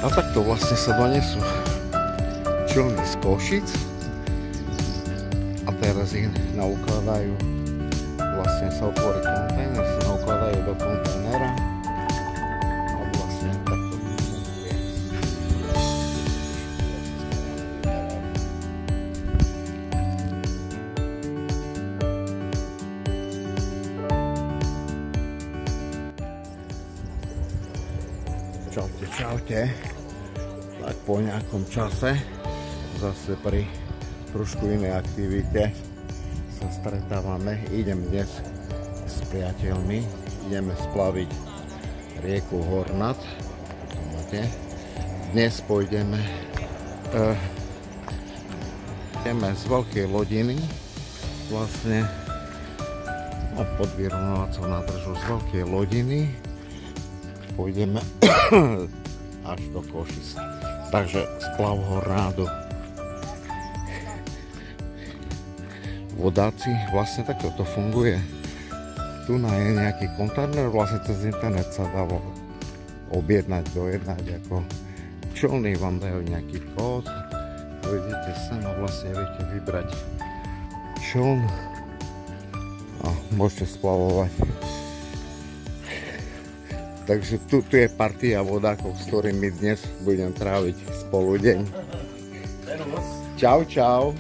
A takto vlastne sa donesú člny z Košic a teraz ich naukladajú, vlastne sa otvorí kontajner, sa naukladajú do kontajnera a vlastne takto funguje. Čaute, čaute. Tak po nejakom čase zase pri trošku inej aktivite sa stretávame. Idem dnes s priateľmi, ideme splaviť rieku Hornat. Dnes pôjdeme z veľkej lodiny, vlastne pod vyrovnávacou nádržou z veľkej lodiny pôjdeme až do Košic. Takže splav Hornádu. Vodáci, vlastne takto to funguje. Tu je nejaký kontajner, vlastne cez internet sa dá objednať, dojednať, ako člny vám dajú nejaký kód, dojdete sem a vlastne viete vybrať čln a môžete splavovať. Takže tu je partia vodákov, s ktorými dnes budem tráviť spolu deň. Čau, čau.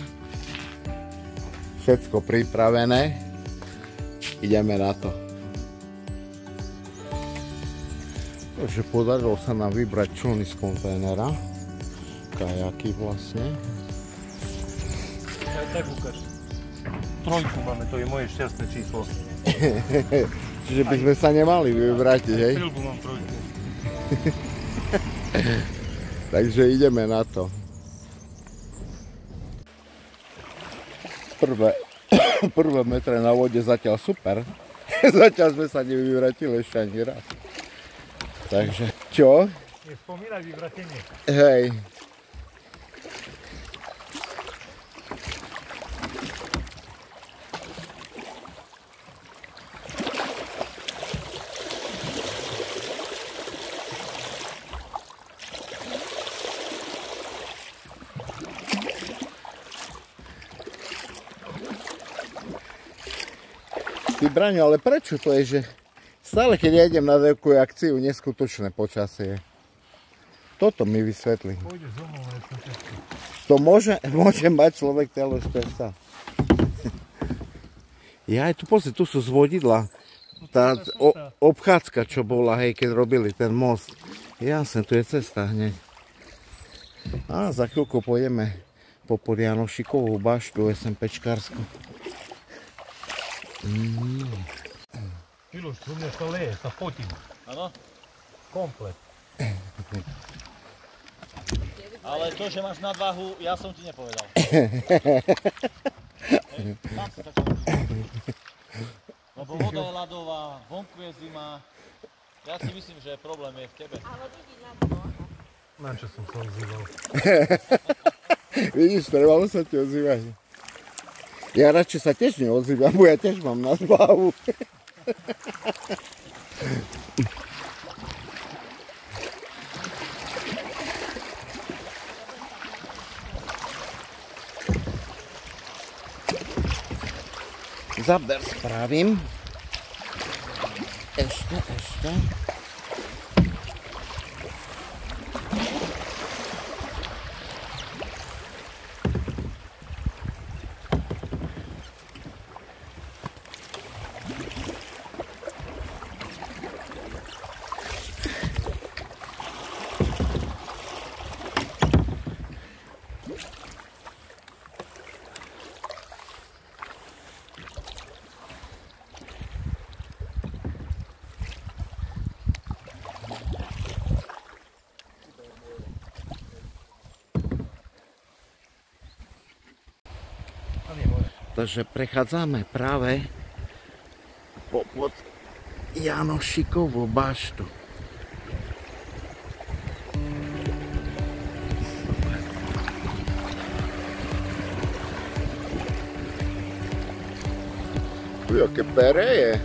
Všetko pripravené. Ideme na to. Takže podarilo sa nám vybrať člny z kontajnera. Kajaky vlastne. Ja tak ukáž. Trojku máme, to je moje šťastné číslo. Čiže by sme sa nemali vybrať, hej? Pilbu mám trojku. Takže ideme na to. Prvé metre na vode zatiaľ super. Zatiaľ sme sa nevybratili ešte ani raz. Takže čo? Nespomínaj vyvratenie. Hej. Ty Braňo, ale prečo to je, že stále keď ja idem na veľkú akciu, neskutočné počasie? Toto mi vysvetlí. Pôjde so mnou, ale som ťažký. To môže mať človek telo šťastá. Ja aj tu pozri, tu sú zvodidla. Tá obchádzka, čo bola, hej, keď robili ten most. Jasne, tu je cesta hneď. A za chvíľku pôjdeme po Janošikovú baštu SMPčkársku. Miluš, tu mne to leje, sa potím. Áno? Komplet. Ale to, že máš nadváhu, ja som ti nepovedal. Tam si začal užiť. Lebo voda je ľadová, vonku je zima. Ja si myslím, že problém je v tebe. Ale vidí na to. Na čo som sa ozýval? Vidíš, trebalo sa ti ozývať. Ja radšej sa tiež neozývam, bo ja tiež mám nadváhu. Záber spravím. Ešte. Takže prechádzame práve pod Janošikovú baštu. Jaké pereje.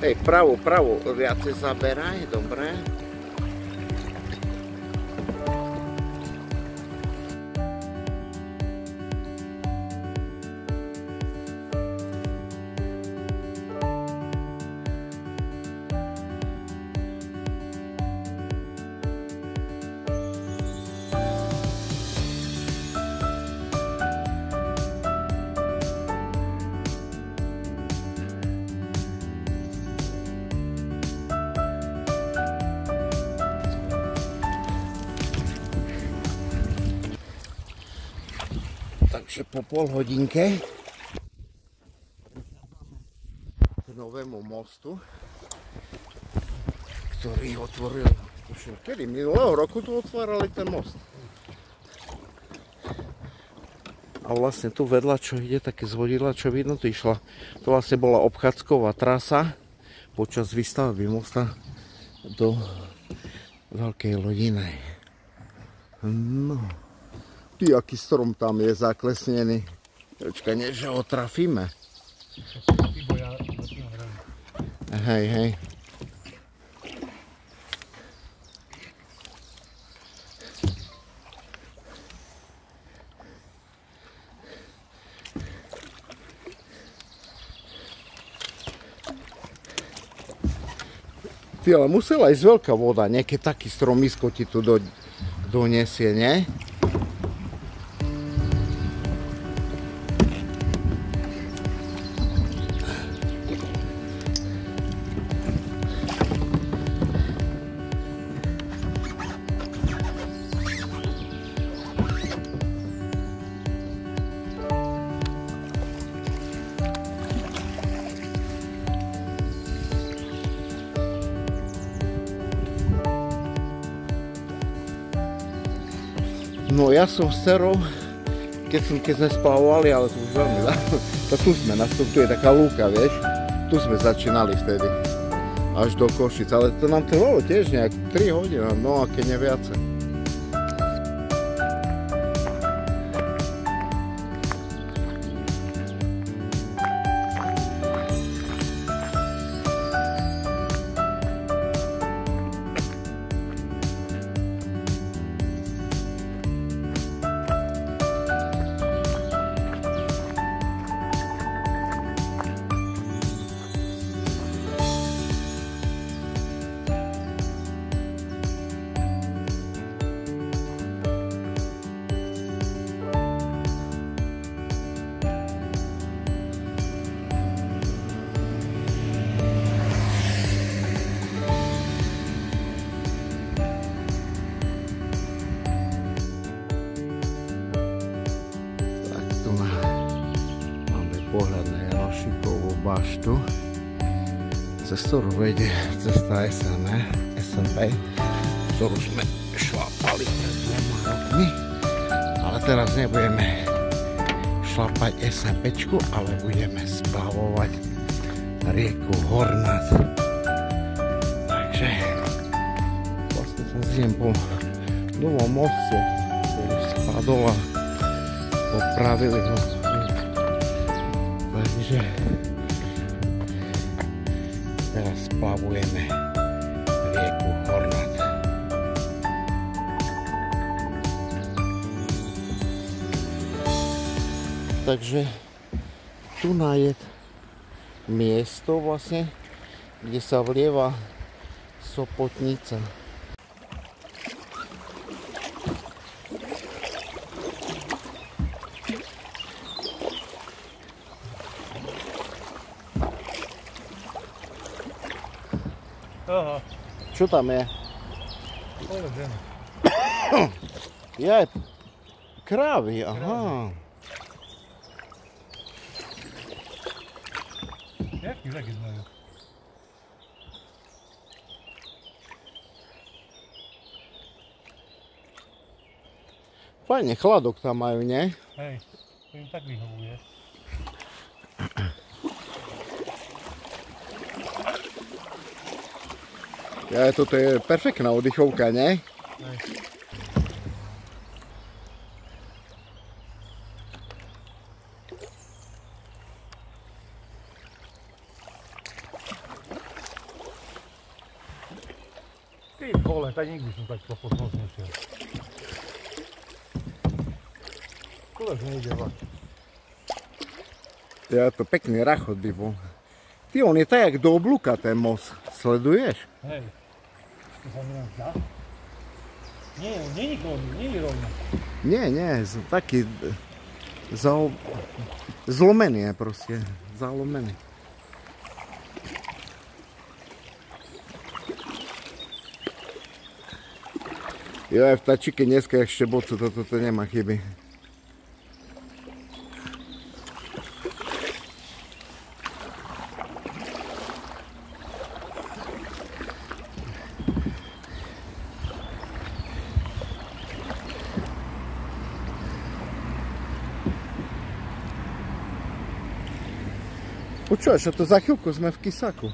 Hej, pravú, viacej zaberaj, dobre. Takže po pol hodinke k novému mostu, ktorý otvoril, kedy minulého roku tu otvárali ten most. A vlastne tu vedľa, čo ide, také zvodidla, čo vidno, to išla, to vlastne bola obchádzková trasa počas výstavby mosta do Veľkej Lodinej. No, ty, aký strom tam je zaklesnený. Počkaj, nie, že ho trafíme. Hej, hej. Ty, ale musela ísť veľká voda, keď taký stromisko ti tu donesie, nie? No ja som s dcerou, keď sme splavovali, ale to už veľmi dávno, tu sme, tu je taká lúka, vieš, tu sme začínali vtedy, až do Košic, ale to nám trvalo tiež nejak 3 hodiny, no a keď nie viacej. Pohľad na Janošikovú baštu, cez ktorú vede cesta SMP, ktorú sme šlapali pred 2 rokmi, ale teraz nebudeme šlapať SMPčku, ale budeme splavovať rieku Hornat. Takže vlastne sa zjem po novom moste, ktorý spadol a opravili ho. Takže teraz splavujeme rieku Hornat. Takže tu je miesto vlastne, kde sa vlieva Sopotnica. Aha. Čo tam je? Povedené. Jaj, krávy, aha. Jaký řeky znajú? Fajne, chladok tam majú, nie? Hej, to im tak vyhovuje. Ja, toto je perfektná oddychovka, nie? Hej. Ty vole, tak nikdy som tak popočul nešiel. Koľko nejde vlak. Ja, to pekný rachot by bol. Ty, on je tak jak do oblúka ten most. Sleduješ? Hej. To sa mi nám zdá? Nie, nie je rovno. Nie, taký zlomený je proste. Zalomený. Jo, aj vtáčiky dneska jak štěbocu, toto nemá chyby. Počúvaš, a to za chvíľku sme v Kisaku.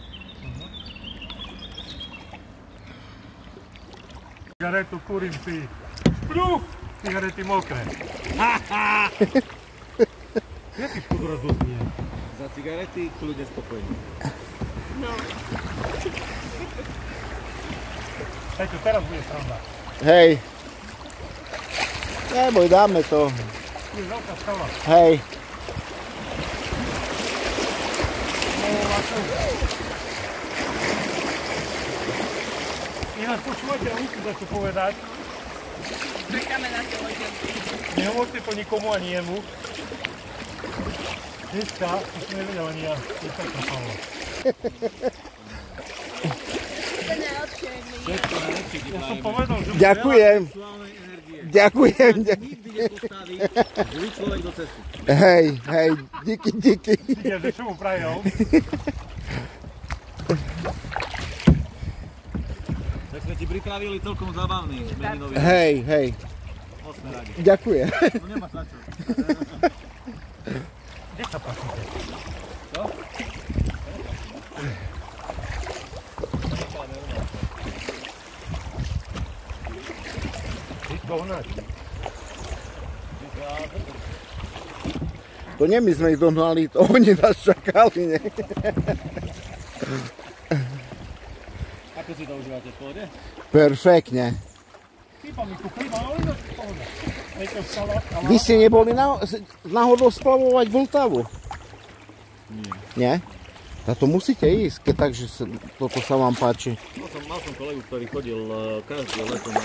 Cigaretu kúrim si. Špľuch! Cigarety mokré. Jaký škodora doznie? Za cigarety kľudne spokojný. No. Hejto, teraz bude sranda. Hej. Neboj, dáme to. Je veľká skala. Hej. Ináč počúvajte, a musím za čo povedať. Čakáme na tie loďanky. Nehovorte to nikomu ani jemu. Dneska, to som nevedel ani ja. Je tak napalo. To najlepšie, nie. Ja som povedal, že... Ďakujem. Sexuálnej energie. Ďakujem. Nikdy nepostaví zlý človek do cestu. Hej, hej, díky, díky. Ja, že čo mu prajem. Tak sme ti pripravili celkom zabavný meninový. Hej, hej. Moc sme radi. Ďakujem. No nemáš na čo. Kde sa pasíte? Čo? Ty dohnať. To nie my sme ich dohnali, to oni nás čakali, ne? Ako si to užívate, v pohode? Perfektne. Chýba mi tu chlíba, ale ináč v pohode. Hejto skala. Vy ste neboli náhodou splavovať Vltavu? Nie. Nie? A to musíte ísť, keď takže toto sa vám páči. Mal som kolegu, ktorý chodil každé leto na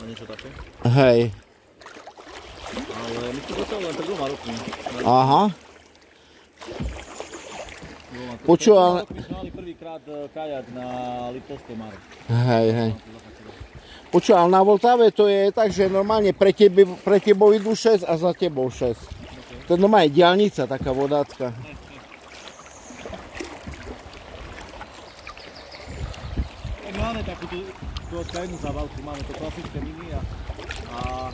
niečo také. Hej. Ale my sme dostali len pred 2 rokmi. Aha. Počúval... My sme mali prvýkrát kajak na Liptovské Mare. Hej, hej. Počúval, na Vltave to je tak, že normálne pre tebou idú 6 a za tebou 6. Okay. To je normálne diaľnica, taká vodácka. Tak máme takúto krajnú zábavku, máme to klasické mini a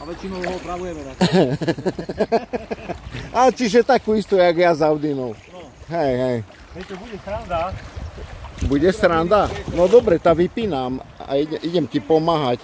väčšinou ho opravujeme na to. A čiže takú istú, jak ja s Audinou. No. Hej, hej. Hejto, bude sranda. Bude sranda? No dobre, tá vypínam a idem ti pomáhať.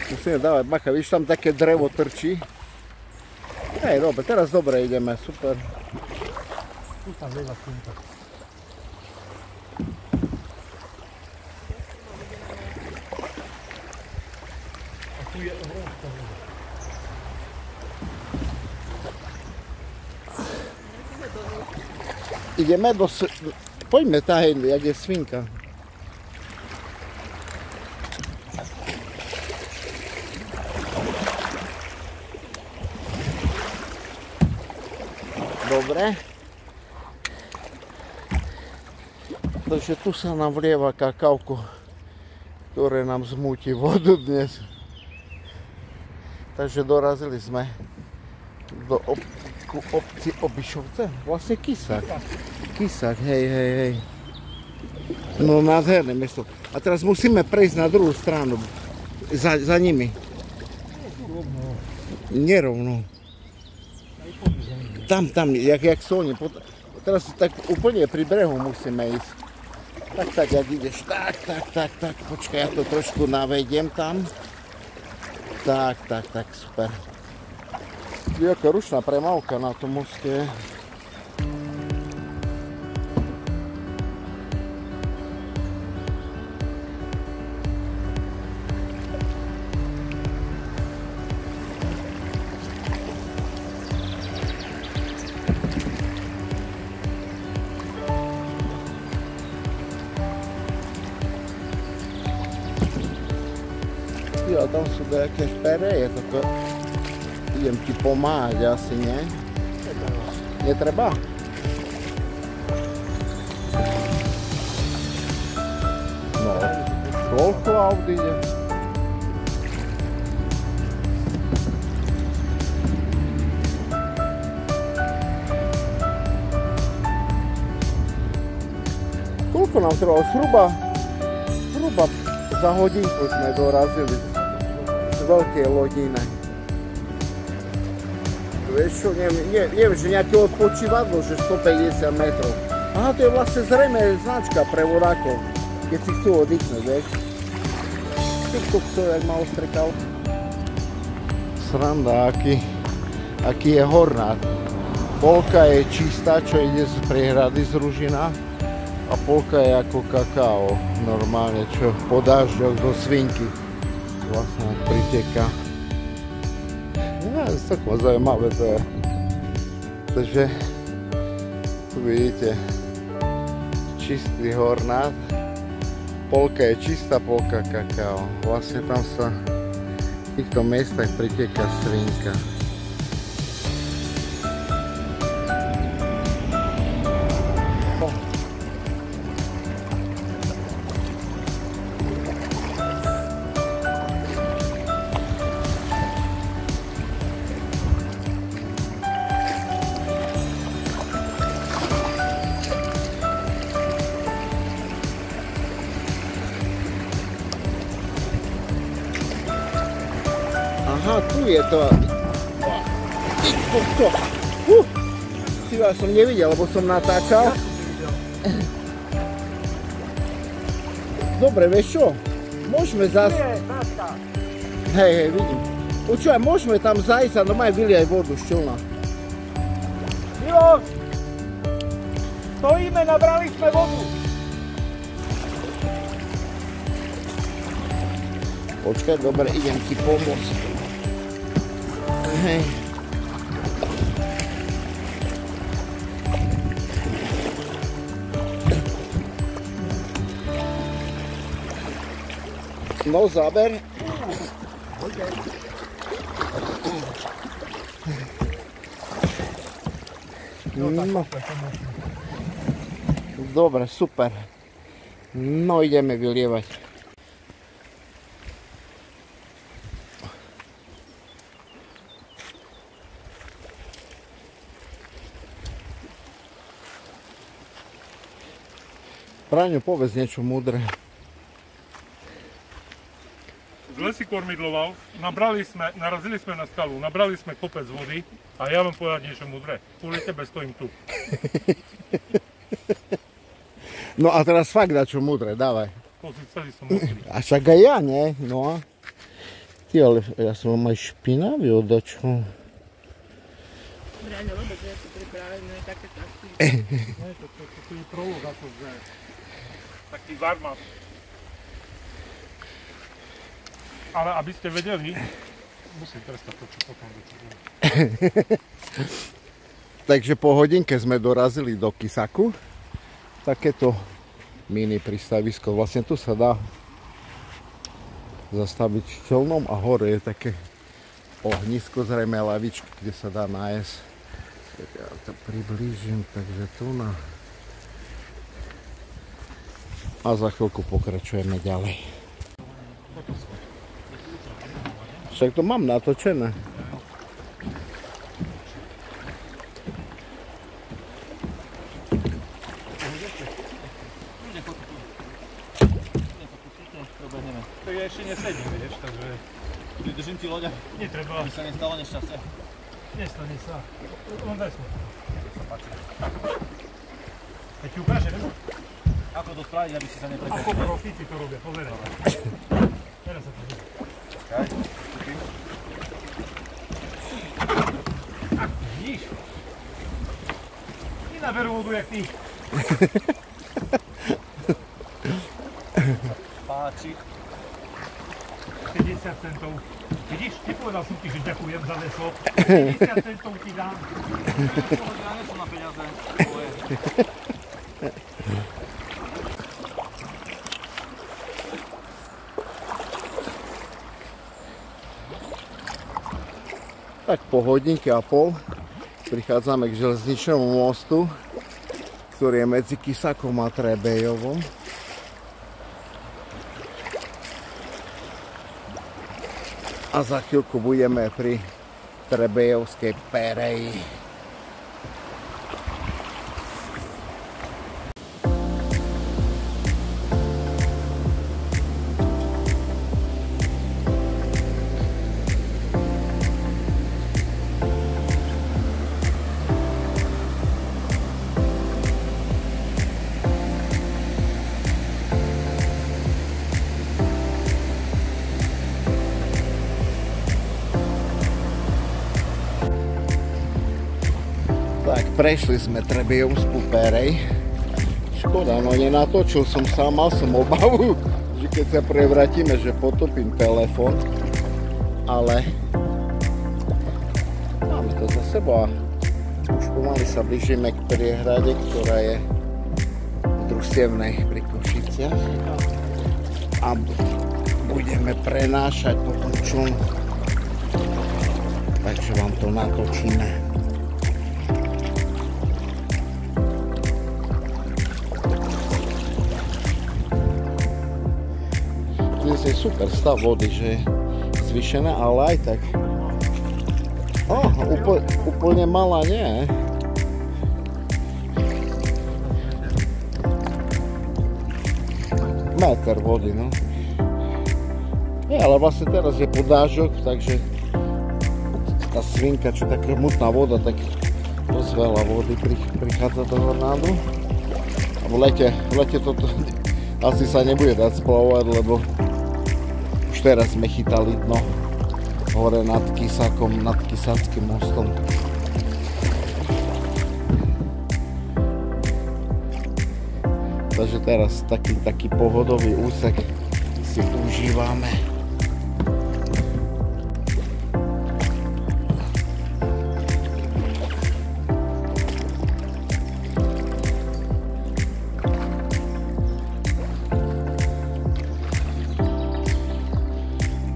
Musíme dávať bacha, víš, tam také drevo trčí. Hej, dobre, teraz dobre ideme, super. Tu tam vedľa týmto. A tu je obrovská voda. Ideme do... Poďme tahej, jak je svinka. Dobre. Takže tu sa nám vlieva kakavko, ktoré nám zmúti vodu dnes. Takže dorazili sme do obci Obišovce, vlastne Kisak. Kisak, hej, hej, hej. No nádherné mesto. A teraz musíme prejsť na druhú stranu, za nimi. Nerovno. Tam, jak sú oni. Teraz tak úplne pri brehu musíme ísť. Tak, jak ideš. Tak. Počkaj, ja to trošku navediem tam. Tak, super. Je ako ručná premávka na tom moste. Jo, tam sú nejaké pereje, toto idem ti pomáhať asi, nie? Netreba? Koľko aut ide? Koľko nám trvalo? Zhruba za hodinku sme dorazili z veľkej lodine. Vieš čo, neviem, že nejaké odpočívadlo, že 150 metrov. Aha, to je vlastne zrejme značka pre vodákov, keď si chcú oddychnúť, vieš. Všetko chcú, jak ma ostrekal. Sranda, aký je hornát. Polka je čistá, čo ide z priehrady z Ružina. A polka je ako kakao, normálne, čo po dážďoch do svinky vlastne priteká. Takové zaujímavé to je. Takže tu vidíte čistý hornát. Polka je čistá, polka kakao. Vlastne tam sa v týchto miestach priteká svinka. Aha, tu je to. Ja som nevidel, lebo som natáčal. Dobre, vieš čo? Môžeme zase... Hej, vidím. Počúvaj, môžeme tam zajsť a normálne vyliať vodu z člna. Miloš! Stojíme, nabrali sme vodu. Počkaj, dobre, idem ti pomôcť. Hej. No, záber. No. Dobre, super. No, ideme vylievať. Braňo, povedz niečo múdre. Zle si kormidloval, narazili sme na skalu, nabrali sme kopec vody a ja vám povedať niečo múdre. Kvôli tebe stojím tu. No a teraz fakt dačo múdre, dávaj. Pozri, celý som múdry. A však aj ja, nie? No a... Ty, ale ja som aj špinavý od dačo. Braňo, vôbec nie sú pripravené také takty. Nie, to je prolog, ako že... Taký varmap. Ale aby ste vedeli, musím prestať točiť potom do čoho. Takže po hodinke sme dorazili do Kisaku. Takéto mini pristavisko. Vlastne tu sa dá zastaviť člnom a hore je také ohnisko, zrejme lavičky, kde sa dá nájsť. Tak ja to priblížim, takže tu na... A za chvíľku pokračujeme ďalej. Však to mám natočené. To ja ešte nesedím, vieš, takže... Držím ti loďa. Netreba. Aby sa nestalo nešťastie. Nestane sa. Len daj sme. Ja ti ukážem, nebo? Ako to spraviť, aby si sa neprekazil? Ako profíci to robia, pozeraj. Teraz sa pozeraj. Kaj? Ach, vidíš? Nenaberú vodu, jak ty. Páči. 50 centov. Vidíš, nepovedal som ti, že ďakujem za veslo. 50 centov ti dám. Ja nie som na peniaze. Tak po hodinke a pol prichádzame k železničnému mostu, ktorý je medzi Kisakom a Trebejovom. A za chvíľku budeme pri Trebejovskej pereji. Tak, prešli sme Trebejovskú perej. Škoda, no nenatočil som sa, mal som obavu, že keď sa prevrátime, že potopím telefon. Ale máme to za sebou a už pomaly sa blížime k priehrade, ktorá je v Družstevnej pri Košiciach. A budeme prenášať potom čln. Takže vám to natočíme. Dnes je super stav vody, že je zvýšené, ale aj tak úplne malá nie. Meter vody, no. Nie, ale vlastne teraz je podážok, takže tá svinka, čo taká mutná voda, tak dosť veľa vody prichádza do Hornádu. A v lete toto asi sa nebude dať splavovať, lebo už teraz sme chytali dno hore nad Kisakom, nad Kisackým mostom. Takže teraz taký pohodový úsek si užívame.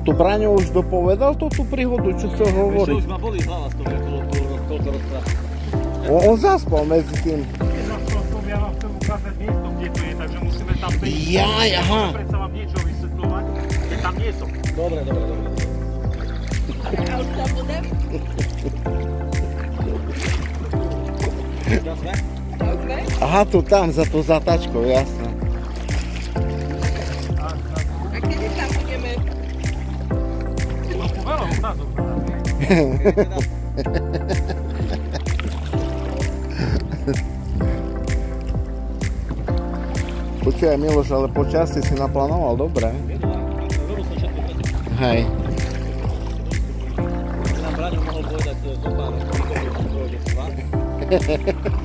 To Braňo už dopovedal tú príhodu, čo chcel hovoriť? Už ma bolí hlava z toho, koľko rozpráva. On zaspal medzi tým. Ja vám chcem ukázať miesto, kde to je, takže musíme tam prísť. Jaj, aha. Predsa vám niečo vysvetľovať, že tam nie som. Dobre. Ja už tam budem? Tam sme? Tam sme? Aha, tu tam, za to zatačkou, jasné. A kedy tam budeme? No povedal, názor. Počúvaj Miloš, ale počasie si naplánoval dobre. Hej. Nám Braňo mohol povedať zo pár príkodov,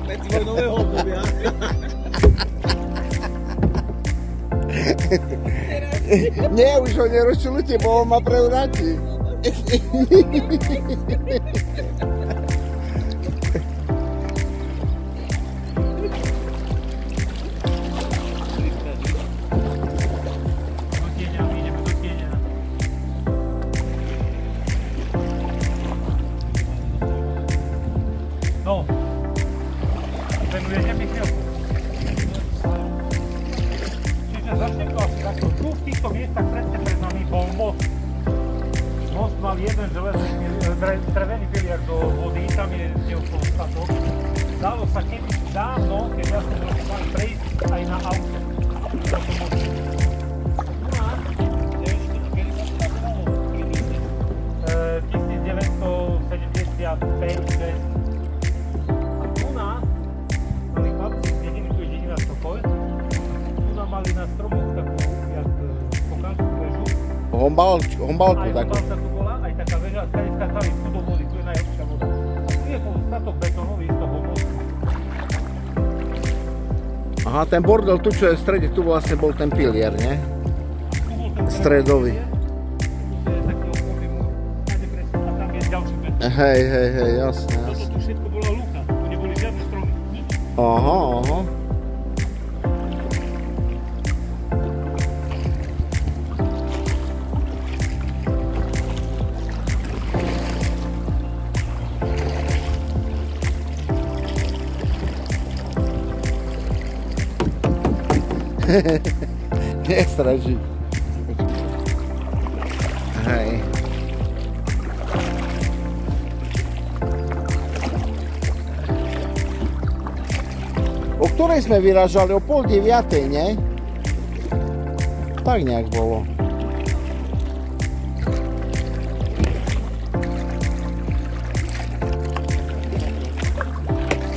veci môj nového obdobia. Nie, už ho nerozčulujte, bo on ma prevráti. No, venujete mi chvíľku. Čiže začnem to asi takto. Tu v týchto miestach presne pred nami bol most. Most mal jeden železný drevený pilier do vody, tam je okolo statok. Dalo sa kedy dávno, keď ja som mali prejsť aj na auto. Hombálku takú. Aj tu bola, aj taká väža, skade skakali tu do vody, tu je najlepšia voda. Tu je statok betónový z toho mostu. Aha, ten bordel tu, čo je v strede, tu vlastne bol ten pilier, nie? Tu bol ten Stredový. Tu je taký okolný múr, a tam je ďalší betón. Hej, jasné. Toto tu všetko bola lúka, tu neboli žiadne stromy, nič. Aha. Nestraží. Hej. O ktorej sme vyrážali? O 8:30, nie? Tak nejak bolo.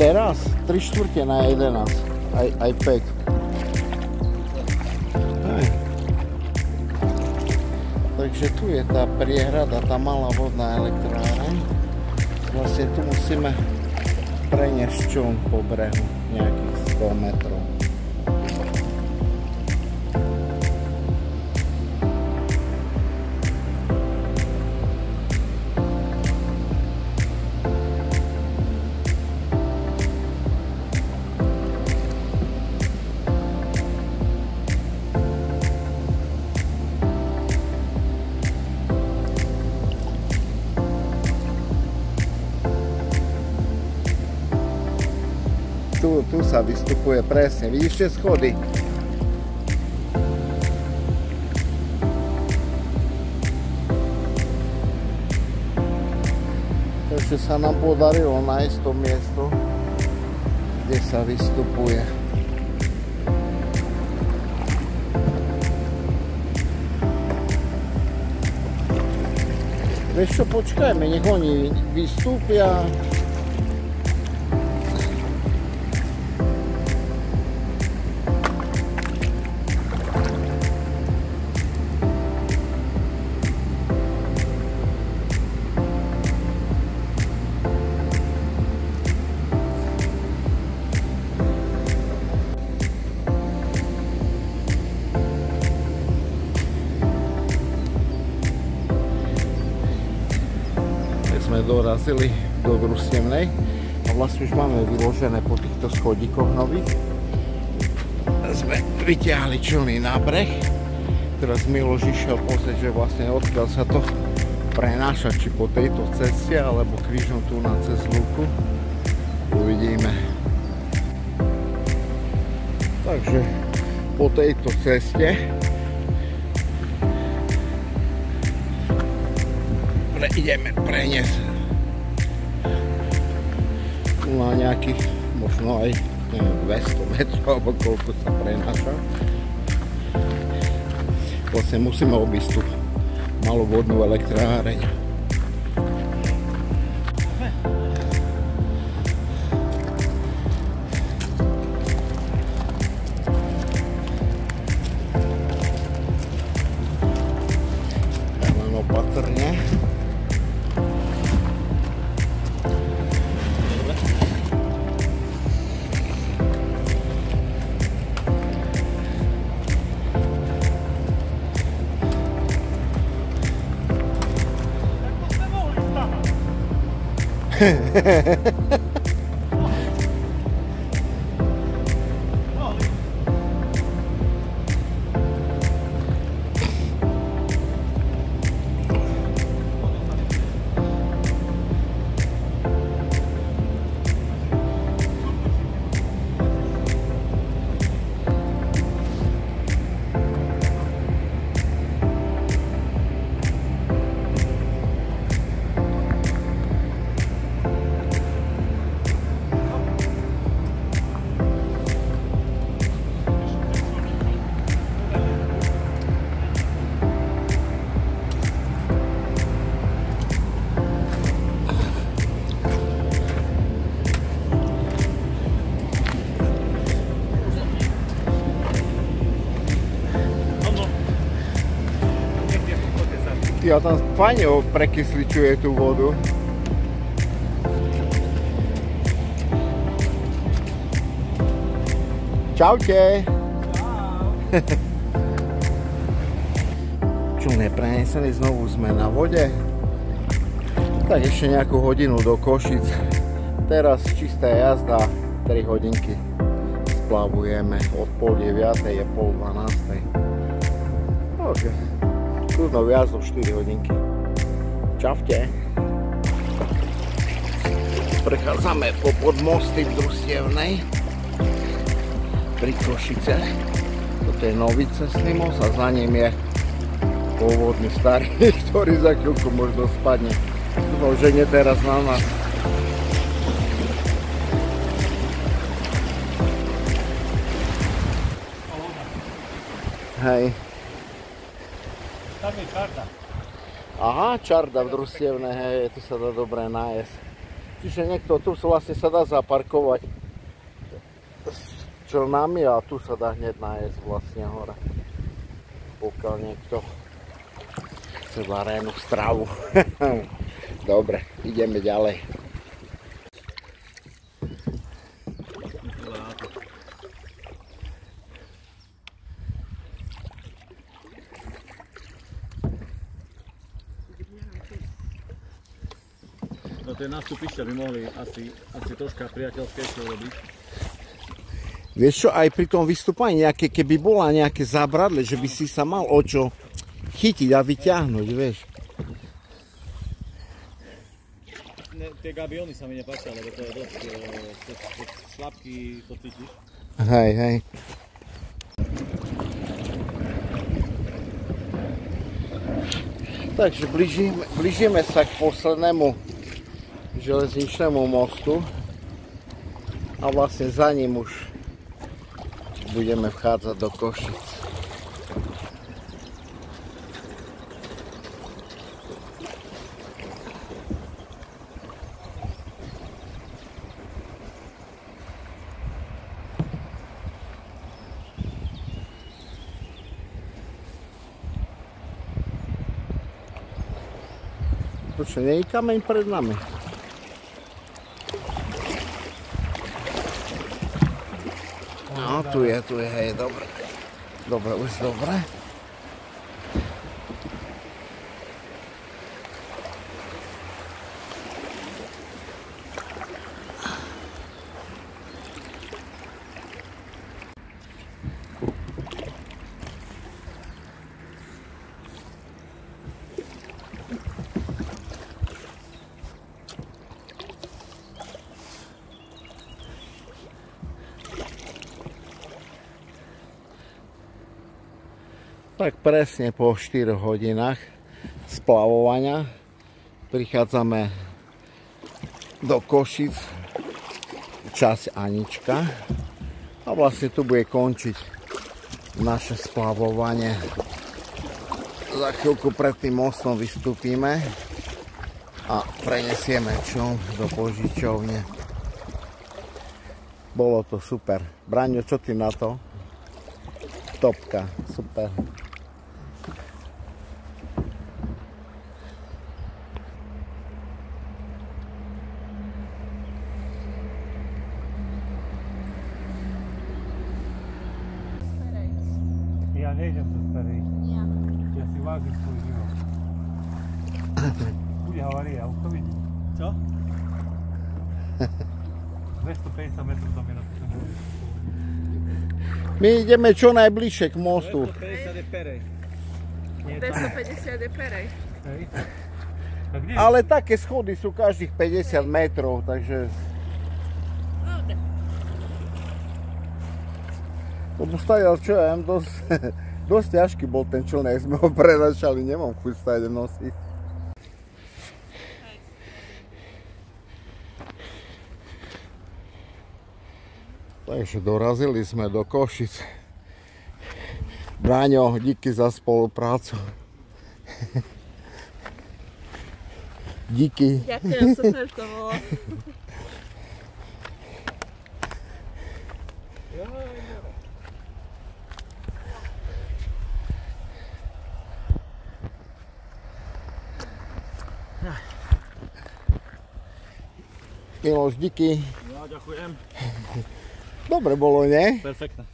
Teraz 3/4 na 11, aj 5. Takže tu je tá priehrada, tá malá vodná elektráreň. Vlastne tu musíme preniesť čln po brehu nejakých 100 metrov. Tu sa vystupuje presne, vidíš tie schody? Takže sa nám podarilo nájsť to miesto, kde sa vystupuje. Vieš čo, počkajme, nech oni vystúpia. Sme dorazili do Družstevnej a vlastne už máme vyložené po týchto schodíkoch nových. Sme vyťahli člny na breh. Teraz Miloš išiel pozrieť, že vlastne odkiaľ sa to prenáša, či po tejto ceste alebo krížom tu na cez Lúku. Uvidíme. Takže po tejto ceste ideme preniesť na nejakých, možno aj 200 metrov, alebo koľko sa prenáša. Vlastne musíme obísť tú malú vodnú elektráreň. Len opatrne. A tam fajne prekysličuje tú vodu. Čaute. Čln je prenesený, znovu sme na vode. Tak ešte nejakú hodinu do Košic. Teraz čistá jazda, 3 hodinky splavujeme. Od 8:30 je 10:30. OK. Kľudno viac o 4 hodinky. Čaute. Prechádzame popod mosty v Družstevnej pri Košice. Toto je nový cestný most a za ním je pôvodný starý, ktorý za chvíľku možno spadne. Dúfam, že nie teraz na nás. Hej. Tam je čarda. Aha, čarda v družstevnej, hej, tu sa dá dobre nájsť. Čiže niekto tu vlastne sa dá zaparkovať s člnami a tu sa dá hneď nájsť vlastne hore. Pokiaľ niekto chce varenú stravu. Dobre, ideme ďalej. No tie nástupišťa by mohli asi troška priateľskejšie robiť. Vieš čo, aj pri tom vystúpaní nejaké, keby bola nejaké zábradlie, že by si sa mal o čo chytiť a vyťahnuť, vieš. Tie gabióny sa mi nepáčia, lebo to je dosť šlapky, to cítiš. Hej, hej. Takže blížime sa k poslednému železničnému mostu a vlastne za ním už budeme vchádzať do Košic. Tu čo, nie je kameň pred nami? No, tu je, hej, dobre. Dobre, už dobre. Tak presne po 4 hodinách splavovania prichádzame do Košic, časť Anička, a vlastne tu bude končiť naše splavovanie. Za chvíľku pred tým mostom vystúpime a prenesieme čln do požičovne. Bolo to super. Braňo, čo ty na to? Topka, super. Ja nejdem cez Perej. Ja si vážim svoj život. Bude havária, už to vidím. Čo? 250 metrov do minúty. My ideme čo najbližšie k mostu. 250 je Perej. 250 je Perej. Hej. Tak kde? Ale také schody sú každých 50 metrov, takže... Lebo stajal, čo ja viem, dosť ťažký bol ten čln, jak sme ho prenašali, nemám chuť stať nosiť. Takže dorazili sme do Košic. Braňo, díky za spoluprácu. Díky. Ďakujem, super to bolo. Miloš, díky. Ja ďakujem. Dobre bolo, nie? Perfektné.